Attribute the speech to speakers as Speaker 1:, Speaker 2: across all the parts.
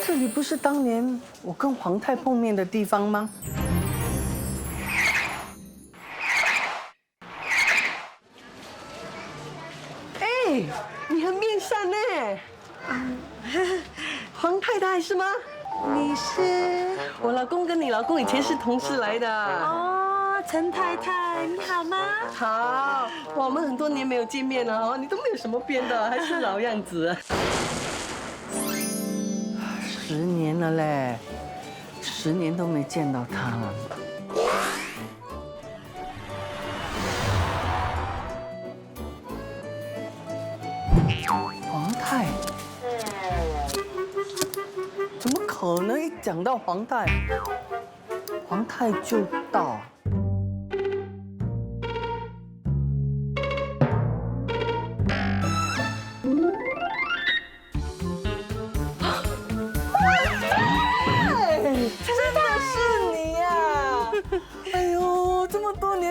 Speaker 1: 这里不是当年我跟皇太碰面的地方吗？哎，你很面善呢。皇太太是吗？你是我老公跟你老公以前是同事来的。
Speaker 2: 哦，陈太太，你好吗？
Speaker 1: 好，哇，我们很多年没有见面了哦，你都没有什么变的，还是老样子。10年了嘞，10年都没见到他了。皇太，怎么可能一讲到皇太，皇太就到？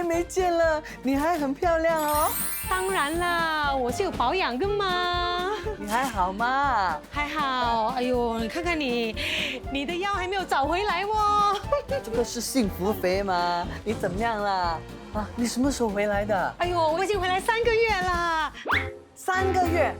Speaker 1: 没见了，你还很漂亮哦。
Speaker 2: 当然啦，我是有保养的嘛。
Speaker 1: 你还好吗？
Speaker 2: 还好。哎呦，你看看你的腰还没有找回来哦。
Speaker 1: 这个是幸福肥吗？你怎么样啦？啊，你什么时候回来的？
Speaker 2: 哎呦，我已经回来3个月啦。
Speaker 1: 3个月？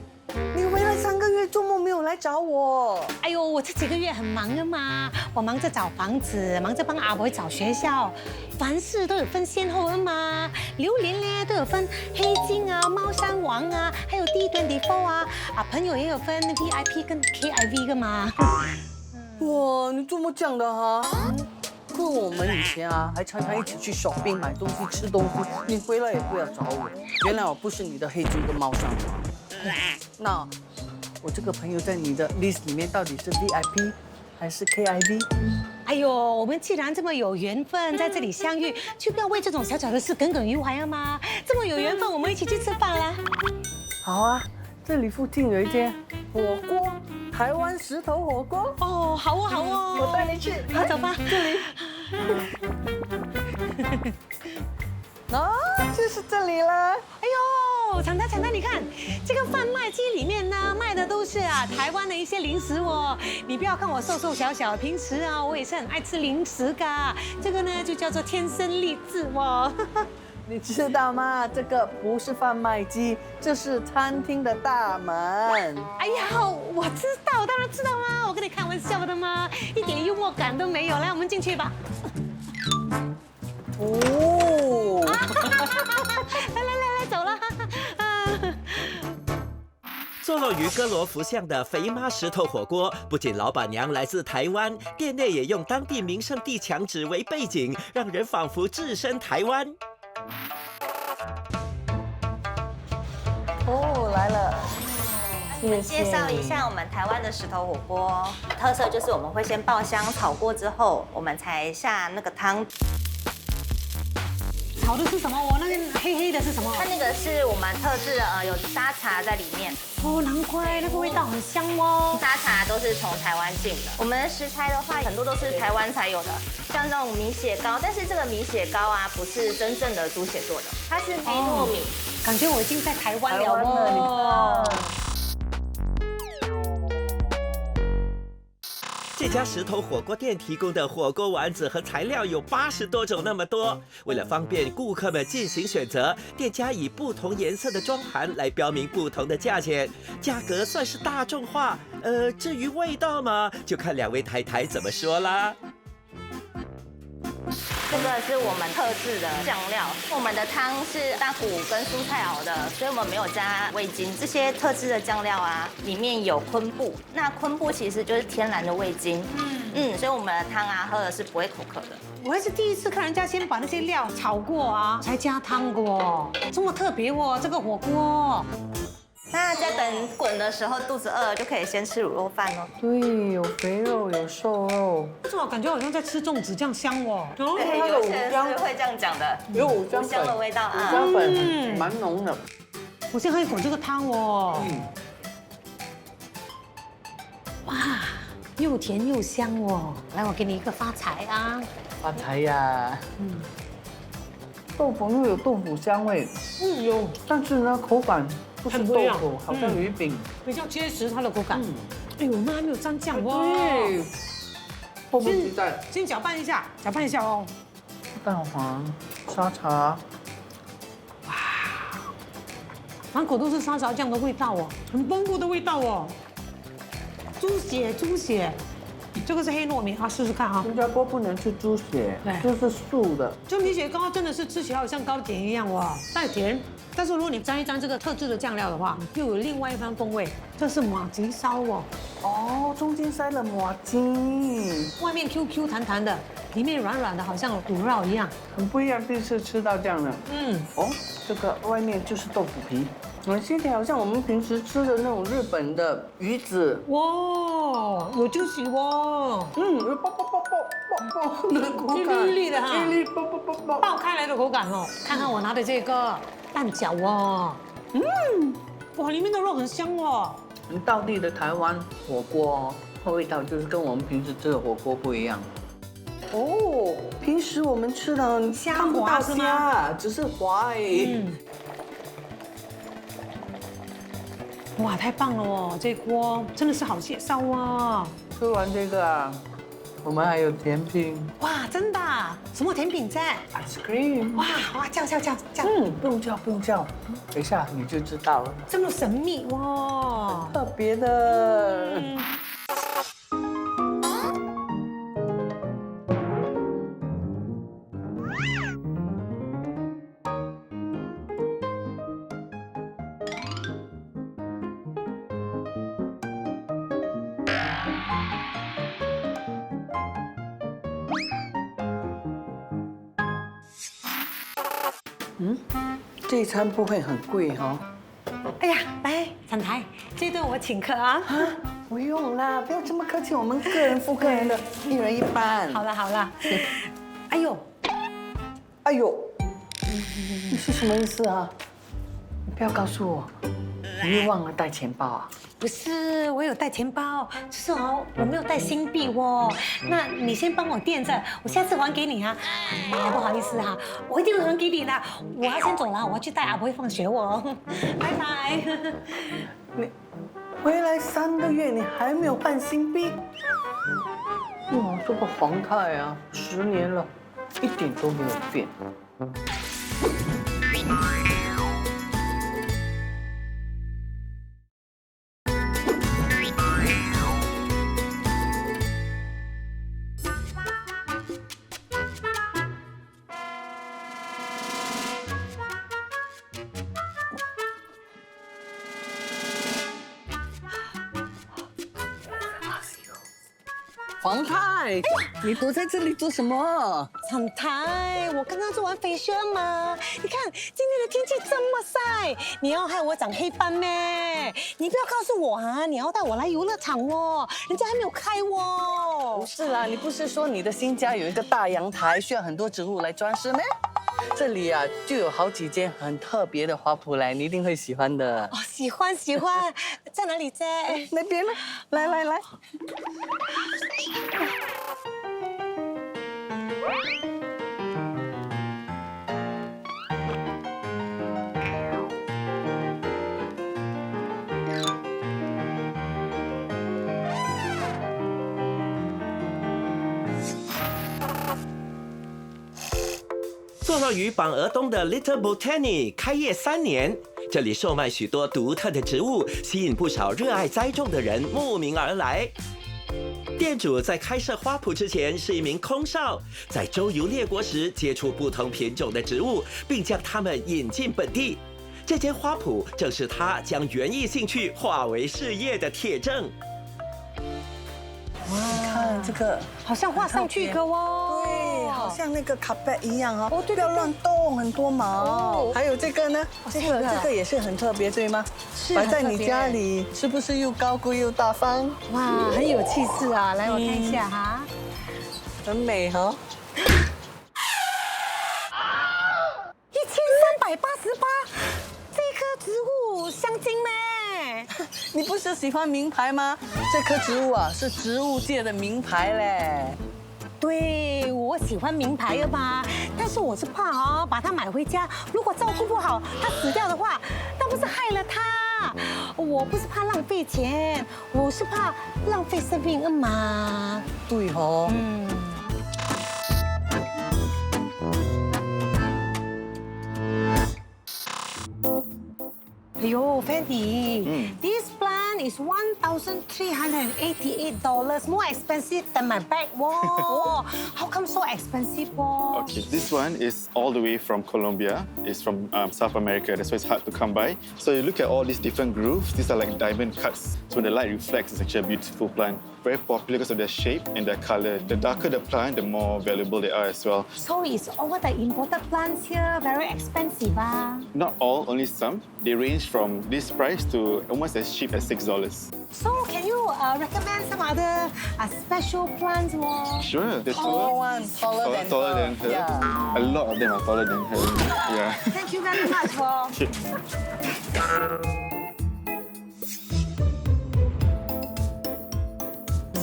Speaker 1: 你回来3个月，周末没有来找我？
Speaker 2: 哎呦，我这几个月很忙的嘛，我忙着找房子，忙着帮阿伯找学校，凡事都有分先后的嘛。榴莲呢都有分黑金啊、猫山王啊，还有D24啊，朋友也有分 VIP 跟 KIV 的嘛。
Speaker 1: 哇，你这么讲的哈？跟我们以前啊，还常常一起去 shopping 买东西、吃东西，你回来也不要找我。原来我不是你的黑金跟猫山王。那我这个朋友在你的 list 里面到底是 VIP 还是 KIV？
Speaker 2: 哎呦，我们既然这么有缘分在这里相遇，就不要为这种小小的事耿耿于怀了吗？这么有缘分，我们一起去吃饭啦！
Speaker 1: 好啊，这里附近有一间火锅，台湾石头火锅。
Speaker 2: 哦，好哦，好哦，
Speaker 1: 我带你去。
Speaker 2: 好，走吧。
Speaker 1: 这里。啊，就是这里了。
Speaker 2: 哎呦，常常，你看这个贩卖机里面呢，卖的都是台湾的一些零食哦。你不要看我瘦瘦小小，平时啊我也是很爱吃零食的。这个呢就叫做天生丽质哦。
Speaker 1: 你知道吗？这个不是贩卖机，这是餐厅的大门。
Speaker 2: 哎呀，我知道，当然知道啦，我跟你开玩笑的嘛，一点幽默感都没有。来，我们进去吧。
Speaker 1: 哦，
Speaker 2: 来，走了。
Speaker 3: 坐落于哥罗浮巷的肥妈石头火锅，不仅老板娘来自台湾，店内也用当地名胜地墙纸为背景，让人仿佛置身台湾。
Speaker 1: 哦，来了。
Speaker 4: 我们介绍一下我们台湾的石头火锅，特色就是我们会先爆香炒过之后，我们才下那个汤。
Speaker 2: 炒的是什么？我那个黑黑的是什么？
Speaker 4: 它那个是我们特制的，有沙茶在里面。
Speaker 2: 哦，难怪那个味道很香哦。
Speaker 4: 沙茶都是从台湾进的。我们的食材的话，很多都是台湾才有的，像这种米血糕，但是这个米血糕啊，不是真正的猪血做的，它是黑糯米。
Speaker 2: 感觉我已经在台湾了哦。
Speaker 3: 这家石头火锅店提供的火锅丸子和材料有80多种那么多。为了方便顾客们进行选择，店家以不同颜色的装盘来标明不同的价钱，价格算是大众化。至于味道嘛，就看2位太太怎么说啦。
Speaker 4: 这个是我们特制的酱料，我们的汤是大骨跟蔬菜熬的，所以我们没有加味精。这些特制的酱料啊，里面有昆布，那昆布其实就是天然的味精。所以我们的汤啊，喝的是不会口渴的。
Speaker 2: 我还是第一次看人家先把那些料炒过啊，才加汤的哦，这么特别哦，这个火锅。
Speaker 4: 那在等滚的时候，肚子饿了就可以先吃卤肉饭哦。
Speaker 1: 对，有肥肉，有瘦肉。
Speaker 2: 这我感觉好像在吃粽子，这样香哦。
Speaker 4: 对，有些人是会这样讲的，
Speaker 1: 有五香
Speaker 4: 香的味道啊。
Speaker 1: 五香粉蛮浓的。
Speaker 2: 我先喝一口这个汤哦。哇，又甜又香哦。来，我给你一个发财啊。
Speaker 1: 发财呀。豆腐又有豆腐香味。有。但是呢，口感不是豆腐，好像鱼饼。
Speaker 2: 比较结实，它的口感。哎呦，那还没有沾酱哇！
Speaker 1: 对，迫不及待。
Speaker 2: 先搅拌一下哦。
Speaker 1: 蛋黄、沙茶，
Speaker 2: 满口都是沙茶酱的味道哦，很丰富的味道哦。猪血，这个是黑糯米啊，试试看啊。
Speaker 1: 新加坡不能吃猪血
Speaker 2: 对，
Speaker 1: 就是素的。
Speaker 2: 这米血糕真的是吃起来好像糕点一样哇，带甜。但是如果你沾一沾这个特制的酱料的话，又有另外一番风味。这是马吉烧哦，
Speaker 1: 哦，中间塞了麻筋，
Speaker 2: 外面 QQ 弹弹的，里面软软的，好像乳酪一样。
Speaker 1: 很不一样，第一次吃到这样的。
Speaker 2: 嗯，
Speaker 1: 哦，这个外面就是豆腐皮，吃起来好像我们平时吃的那种日本的鱼子。
Speaker 2: 哇，有juicy哦，
Speaker 1: 有爆的口感，
Speaker 2: 一粒一粒的哈
Speaker 1: 一粒爆。
Speaker 2: 爆开来的口感哦。看看我拿的这个蛋饺哦，哇，里面的肉很香哦。
Speaker 1: 很道地的台湾火锅哦，味道就是跟我们平时吃的火锅不一样。哦，平时我们吃的
Speaker 2: 虾
Speaker 1: 看不到
Speaker 2: 滑是吗
Speaker 1: 虾，只是滑而已。
Speaker 2: 哇，太棒了哦！这锅真的是好介绍哦。
Speaker 1: 吃完这个啊，我们还有甜品
Speaker 2: 哇，真的啊？什么甜品在？
Speaker 1: ，ice cream。
Speaker 2: 哇，叫！
Speaker 1: 不用叫，等一下你就知道了，
Speaker 2: 这么神秘哇！
Speaker 1: 特别的。这一餐不会很贵哈？
Speaker 2: 哎呀，来，展台，这顿我请客啊！
Speaker 1: 不用啦，不要这么客气，我们个人付个人的，一人一半。
Speaker 2: 好了，哎呦，
Speaker 1: 哎呦，你是什么意思啊？你不要告诉我，你又忘了带钱包啊？
Speaker 2: 不是，我有带钱包，只是哦，我没有带新币哦。那你先帮我垫着，我下次还给你啊。不好意思哈，我一定会还给你的。我要先走了，我要去带阿伯放学哦。拜拜。
Speaker 1: 你回来3个月，你还没有换新币？哇，这个皇太啊，10年了，一点都没有变。皇太，你躲在这里做什么？
Speaker 2: 展台，我刚刚做完飞旋嘛。你看今天的天气这么晒，你要害我长黑斑咩？你不要告诉我啊，你要带我来游乐场哦，人家还没有开哦。
Speaker 1: 不是啦，你不是说你的新家有一个大阳台，需要很多植物来装饰咩？这里啊，就有好几间很特别的花圃来，你一定会喜欢的。
Speaker 2: 哦，喜欢，在哪里在？
Speaker 1: 那边呢？来。
Speaker 3: 坐落于榜鹅东的 Little Botany 开业3年，这里售卖许多独特的植物，吸引不少热爱栽种的人慕名而来。店主在开设花圃之前是一名空少，在周游列国时接触不同品种的植物，并将它们引进本地。这间花圃正是他将园艺兴趣化为事业的铁证。
Speaker 1: 看这个，
Speaker 2: 好像画上去一个哦。
Speaker 1: 对，好像那个卡贝一样哦。
Speaker 2: 哦对
Speaker 1: 不要乱动，很多毛。
Speaker 2: 哦
Speaker 1: 还有这个呢，这个也是很特别，对吗？
Speaker 2: 是
Speaker 1: 摆在你
Speaker 2: 很特别
Speaker 1: 家里，是不是又高贵又大方？
Speaker 2: 哇，很有气势啊！来，我看一下哈。
Speaker 1: 很美哈。
Speaker 2: 1388，这棵植物香精咩？
Speaker 1: 你不是喜欢名牌吗？这棵植物啊，是植物界的名牌嘞。
Speaker 2: 对，我喜欢名牌的嘛，但是我是怕把它买回家，如果照顾不好，它死掉的话，那不是害了它？啦，我不是怕浪费钱，我是怕浪费生命嘛。
Speaker 1: 对哦。
Speaker 2: 哎呦 ，Fendi，this plant is $1,388, more expensive than my bag. Wow, how come so expensive?
Speaker 5: Okay, this one is all the way from Colombia. It's from South America. That's why it's hard to come by. So you look at all these different grooves. These are like diamond cuts. So when the light reflects, it's actually a beautiful plant. Very popular because of their shape and their color. The darker the plant, the more valuable they are as well.
Speaker 2: So is all the imported plants here very expensive?
Speaker 5: Not all, only some. They range from this price to almost as cheap as $6.
Speaker 2: So can you recommend some other special plants more?
Speaker 5: Sure, the
Speaker 1: Taller one, taller
Speaker 5: than her.
Speaker 1: Yeah.
Speaker 5: A lot of them are taller than her. Yeah.
Speaker 2: Thank you very much for.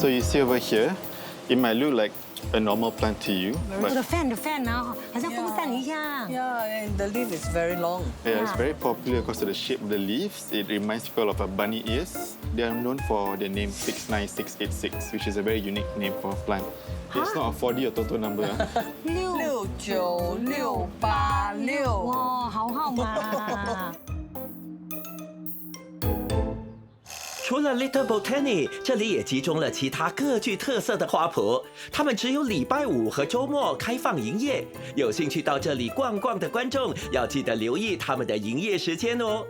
Speaker 5: So you see over here, it might look like a normal plant to you, but
Speaker 2: the fan 啊，好像风扇一样。
Speaker 1: Yeah, and the leaf is very long.
Speaker 5: yeah, it's very popular because of the shape of the leaves. It reminds people of bunny ears. They are known for the name 69686, which is a very unique name for a plant. It's not a 4D or total number.
Speaker 1: 69686。
Speaker 2: 哇，好号码。
Speaker 3: 除了 Little Botany， 这里也集中了其他各具特色的花圃。他们只有礼拜五和周末开放营业，有兴趣到这里逛逛的观众要记得留意他们的营业时间哦。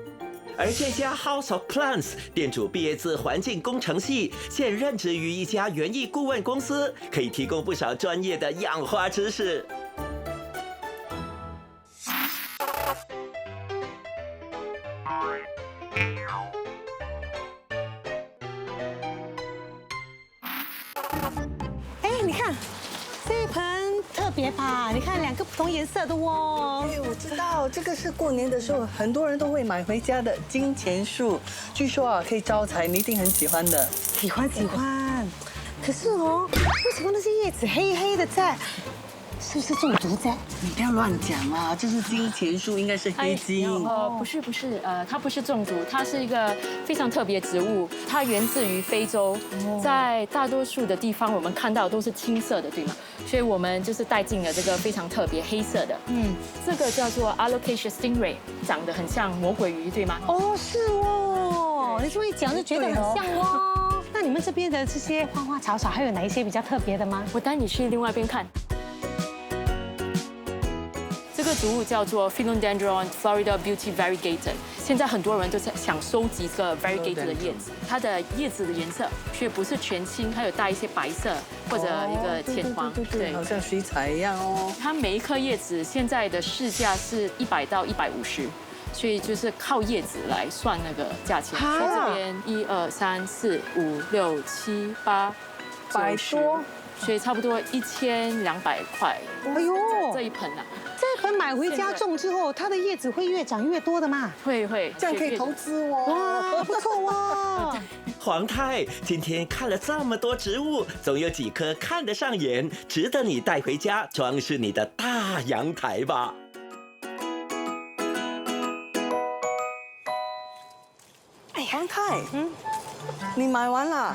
Speaker 3: 而这家 House of Plants 店主毕业自环境工程系，现任职于一家园艺顾问公司，可以提供不少专业的养花知识。
Speaker 2: 哎，你看这一盆特别吧？你看2个不同颜色的哦。
Speaker 1: 哎，我知道这个是过年的时候很多人都会买回家的金钱树，据说啊可以招财，你一定很喜欢的。
Speaker 2: 喜欢。可是哦，为什么那些叶子黑黑的在？是不是中毒在？
Speaker 1: 你不要乱讲啊，这是金钱树，应该是黑金。
Speaker 6: 不是，它不是中毒，它是一个非常特别植物，它源自于非洲，在大多数的地方我们看到都是青色的，对吗？所以我们就是带进了这个非常特别黑色的，这个叫做 Alocasia stingray， 长得很像魔鬼鱼，对吗？
Speaker 2: 哦，是哦，你这么一讲就觉得很像哦。那你们这边的这些花花草草还有哪一些比较特别的吗？
Speaker 6: 我带你去另外一边看。这个植物叫做 Philodendron Florida Beauty Variegated， 现在很多人都在想收集这个 variegated 的叶子，它的叶子的颜色却不是全青，它有带一些白色或者一个浅黄，
Speaker 1: 对，好像水彩一样哦。
Speaker 6: 它每一颗叶子现在的市价是100到150，所以就是靠叶子来算那个价钱。在这边1、2、3、4、5、6、7、8、
Speaker 1: 100多，
Speaker 6: 所以差不多1200块。
Speaker 2: 哎呦，
Speaker 6: 这一盆啊。
Speaker 2: 这盆买回家种之后，它的叶子会越长越多的嘛？
Speaker 6: 会，
Speaker 1: 这样可以投资哦。
Speaker 2: 哇，不错哦。
Speaker 3: 黄太，今天看了这么多植物，总有几棵看得上眼，值得你带回家装饰你的大阳台吧？
Speaker 1: 哎，黄太，你买完了？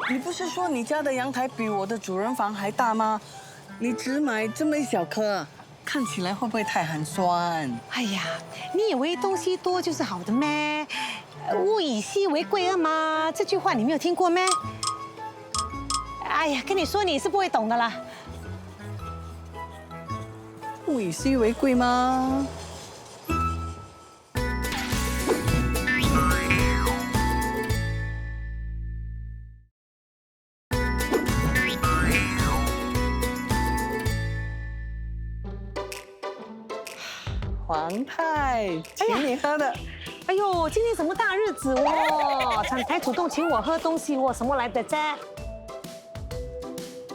Speaker 1: 你不是说你家的阳台比我的主人房还大吗？你只买这么一小颗，看起来会不会太寒酸？
Speaker 2: 哎呀，你以为东西多就是好的咩？物以稀为贵啊嘛，这句话你没有听过咩？哎呀，跟你说你是不会懂的啦。
Speaker 1: 物以稀为贵吗？黄太，请你喝的。
Speaker 2: 哎呦，今天什么大日子哦！厂台主动请我喝东西哦，什么来的啫？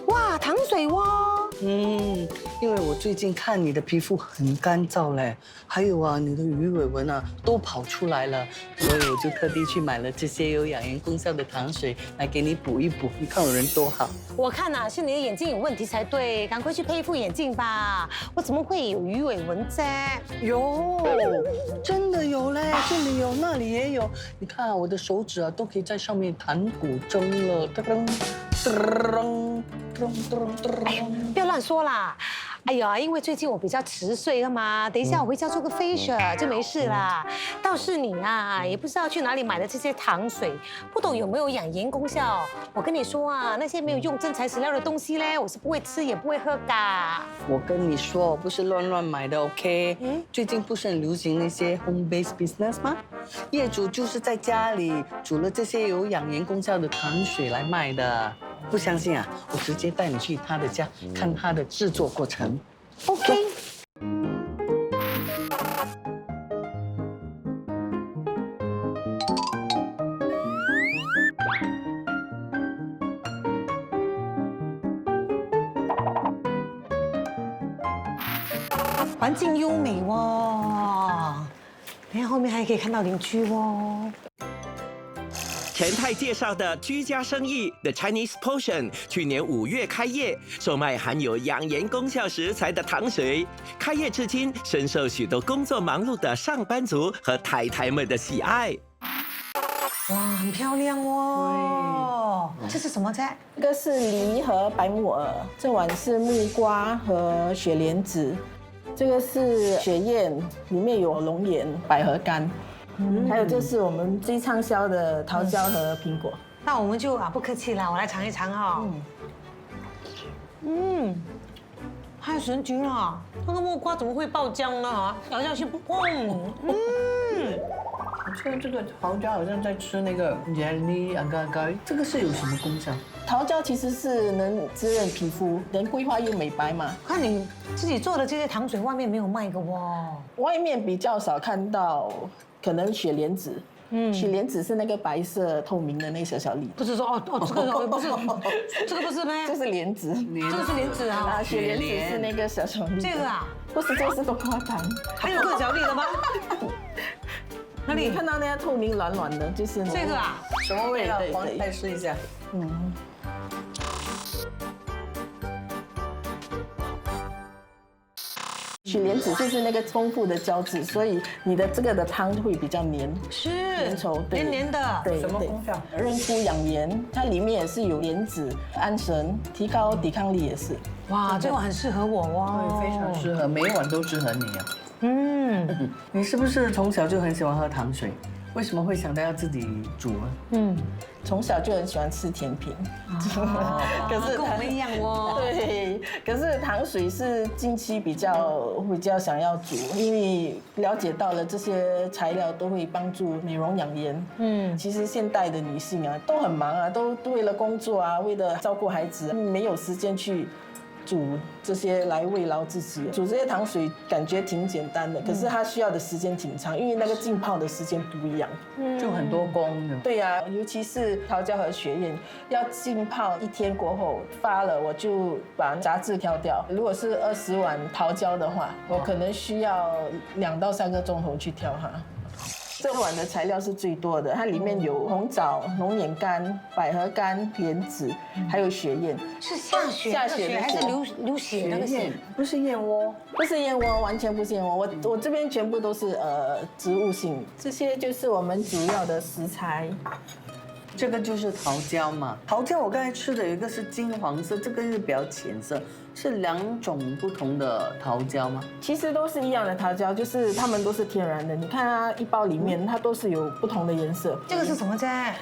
Speaker 2: 哇，糖水哦！
Speaker 1: 因为我最近看你的皮肤很干燥嘞，还有啊，你的鱼尾纹啊都跑出来了，所以我就特地去买了这些有养颜功效的糖水来给你补一补。你看我人多好。
Speaker 2: 我看呐，是你的眼睛有问题才对，赶快去配一副眼镜吧。我怎么会有鱼尾纹啫？
Speaker 1: 有，真的有嘞，这里有，那里也有。你看啊，我的手指啊都可以在上面弹古筝了，噔噔噔噔噔。
Speaker 2: 不要乱说啦。哎呀，因为最近我比较迟睡了嘛，等一下我回家做个 facial 就没事啦。倒是你啊，也不知道去哪里买的这些糖水，不懂有没有养颜功效。我跟你说啊，那些没有用真材实料的东西嘞，我是不会吃也不会喝的。
Speaker 1: 我跟你说，不是乱买的 ，OK？最近不是很流行那些 home based business 吗？业主就是在家里煮了这些有养颜功效的糖水来卖的。不相信啊，我直接带你去他的家看他的制作过程。
Speaker 2: OK。环境优美哦，等下后面还可以看到邻居哦。
Speaker 3: 陈太介绍的居家生意 The Chinese Potion， 去年5月开业，售卖含有养颜功效食材的糖水。开业至今，深受许多工作忙碌的上班族和太太们的喜爱。
Speaker 2: 哇，很漂亮哦。这是什么菜？
Speaker 7: 这个是梨和白木耳，这碗是木瓜和雪莲子，这个是雪燕，里面有龙眼、百合干。还有就是我们最畅销的桃胶和苹果。
Speaker 2: 那我们就不客气了，我来尝一尝哈。太神奇了，那个木瓜怎么会爆浆呢？咬下去砰！
Speaker 1: 我觉得这个桃胶好像在吃那个jelly agar，这个是有什么功效？
Speaker 7: 桃胶其实是能滋润皮肤，能规划又美白嘛。
Speaker 2: 看你自己做的这些糖水，外面没有卖的哇。
Speaker 7: 外面比较少看到，可能雪莲子。雪莲子是那个白色透明的那小小粒，
Speaker 2: 不是说这个不是，这个不是呗？
Speaker 7: 这是莲子，
Speaker 2: 这个是莲子啊。
Speaker 7: 雪莲子是那个小小粒。
Speaker 2: 这个啊？
Speaker 7: 不是，这个是冬瓜糖。
Speaker 2: 还有个小粒的吗？哪里？
Speaker 7: 你看到那个透明软软的，就是
Speaker 2: 这个啊？
Speaker 1: 什么味道？
Speaker 7: 对
Speaker 1: 我来试一下。
Speaker 7: 雪莲子就是那个丰富的胶质，所以你的这个的汤会比较黏，
Speaker 2: 是
Speaker 7: 粘稠，对
Speaker 2: 黏黏的。
Speaker 7: 对，
Speaker 1: 什么功效？
Speaker 7: 润肤养颜，它里面也是有莲子、安神，提高抵抗力也是。
Speaker 2: 哇，这个很适合我哦。
Speaker 1: 对，非常适合，每一碗都适合你啊。你是不是从小就很喜欢喝糖水？为什么会想到要自己煮啊？
Speaker 7: 从小就很喜欢吃甜品，可是
Speaker 2: 跟我们一样哦。
Speaker 7: 对，可是糖水是近期比较想要煮，因为了解到了这些材料都会帮助美容养颜。其实现代的女性啊都很忙啊，都为了工作啊，为了照顾孩子，没有时间去煮这些来慰劳自己。煮这些糖水感觉挺简单的，可是它需要的时间挺长，因为那个浸泡的时间不一样，
Speaker 1: 就很多工的。
Speaker 7: 对呀，尤其是桃胶和雪燕，要浸泡1天过后发了，我就把杂质挑掉。如果是20碗桃胶的话，我可能需要2到3个钟头去挑它。这碗的材料是最多的，它里面有红枣、龙眼干、百合干、莲子，还有雪燕。
Speaker 2: 是下雪
Speaker 7: 下雪的
Speaker 2: 还是
Speaker 7: 雪
Speaker 2: 流血那个血？
Speaker 1: 不是燕窝，
Speaker 7: 不是燕窝，完全不是燕窝。我这边全部都是植物性，这些就是我们主要的食材。
Speaker 1: 这个就是桃胶嘛。桃胶我刚才吃的有一个是金黄色，这个是比较浅色，是2种不同的桃胶吗？
Speaker 7: 其实都是一样的桃胶，就是它们都是天然的。你看它一包里面，它都是有不同的颜色。
Speaker 2: 这个是什么菜？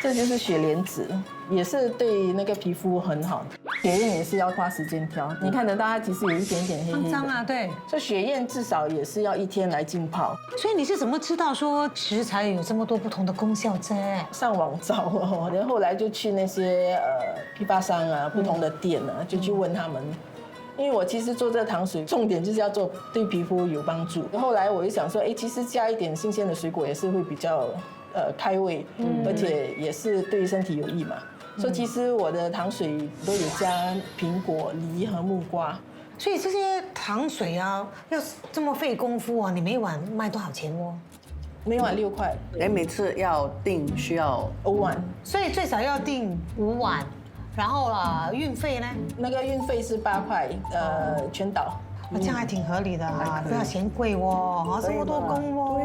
Speaker 7: 这就是雪莲子，也是对那个皮肤很好。雪燕也是要花时间挑，你看得到它其实有一点点黑黑的。
Speaker 2: 很脏啊，对。
Speaker 7: 这雪燕至少也是要1天来浸泡。
Speaker 2: 所以你是怎么知道说食材有这么多不同的功效在？
Speaker 7: 上网找哦，然后后来就去那些批发商啊，不同的店啊，就去问他们。因为我其实做这个糖水，重点就是要做对皮肤有帮助。后来我就想说，其实加一点新鲜的水果也是会比较开胃，而且也是对身体有益嘛。所以其实我的糖水都有加苹果、梨和木瓜。
Speaker 2: 所以这些糖水啊，要这么费功夫啊，你每碗卖多少钱哦？
Speaker 7: 每碗6块
Speaker 1: 哎，每次要订需要
Speaker 7: 5碗，
Speaker 2: 所以最少要订5碗，然后运费呢？
Speaker 7: 那个运费是8块，全岛。
Speaker 2: 这样还挺合理的啊，不要嫌贵哦，这么多工哦。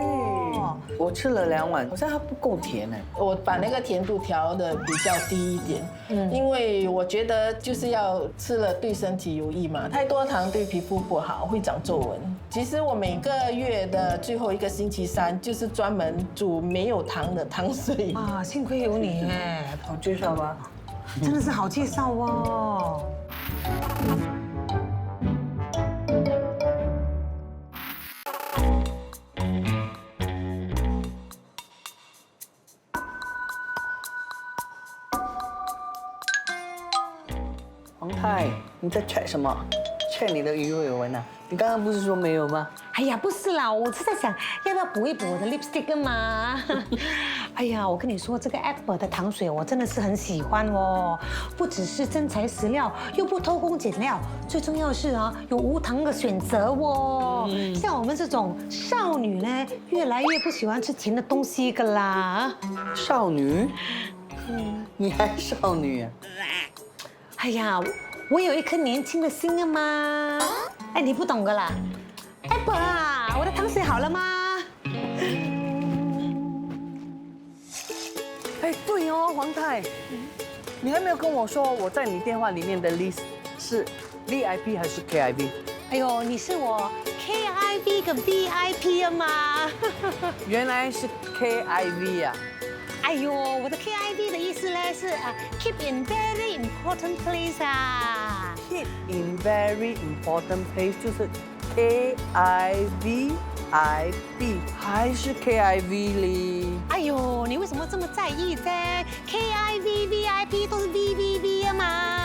Speaker 1: 对，我吃了2碗，好像它不够甜哎。
Speaker 7: 我把那个甜度调的比较低一点，因为我觉得就是要吃了对身体有益嘛，太多糖对皮肤不好，会长皱纹。其实我每个月的最后一个星期三就是专门煮没有糖的糖水
Speaker 2: 啊，幸亏有你哎，
Speaker 1: 好介绍吧？
Speaker 2: 真的是好介绍哦。
Speaker 1: 黄太，你在 check 什么？check 你的鱼尾纹啊？你刚刚不是说没有吗？
Speaker 2: 哎呀，不是啦，我是在想要不要补一补我的 lipstick 嘛。哎呀，我跟你说，这个 Apple 的糖水我真的是很喜欢哦，不只是真材实料，又不偷工减料，最重要是啊，有无糖的选择哦。像我们这种少女呢，越来越不喜欢吃甜的东西噶啦。
Speaker 1: 少女？你还少女啊？
Speaker 2: 哎呀，我有一颗年轻的心啊嘛。哎，你不懂噶啦。Apple 啊，我的糖水好了吗？
Speaker 1: 哎，对哦，黄太，你还没有跟我说我在你电话里面的 list 是 VIP 还是 KIV？
Speaker 2: 哎呦，你是我 KIV 跟 VIP 啊嘛。
Speaker 1: 原来是 KIV 啊。
Speaker 2: 哎呦，我的 KIV 的意思呢是keep in very important place 啊。
Speaker 1: Keep in very important place 就是 KIVIP 还是 KIV 哩？
Speaker 2: 哎呦，你为什么这么在意噻？KIV VIP 都是 VVV 啊嘛。